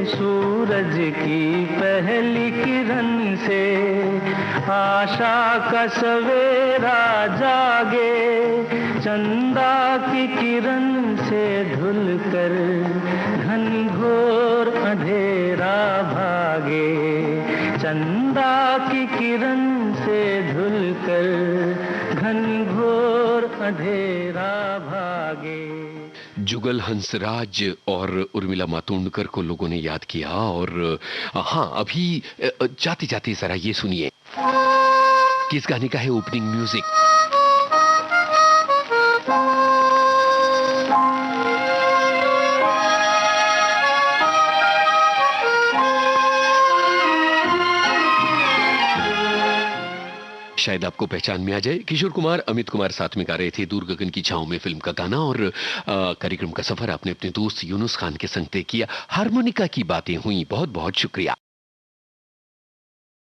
सूरज की पहली किरण से आशा का सवेरा जागे, चंदा की किरण से धुलकर घनघोर अंधेरा भागे, चंदा की किरण से धुलकर घनघोर अंधेरा भागे। जुगल हंसराज और उर्मिला मातोंडकर को लोगों ने याद किया। और हाँ, अभी जाते जाते जरा ये सुनिए, किस गाने का है ओपनिंग म्यूजिक। शायद आपको पहचान में आ जाए, किशोर कुमार, अमित कुमार साथ में गा रहे थे दूर गगन की छांव में फिल्म का गाना। और कार्यक्रम का सफर आपने अपने दोस्त यूनुस खान के संग तय किया। हारमोनिका की बातें हुई, बहुत बहुत शुक्रिया।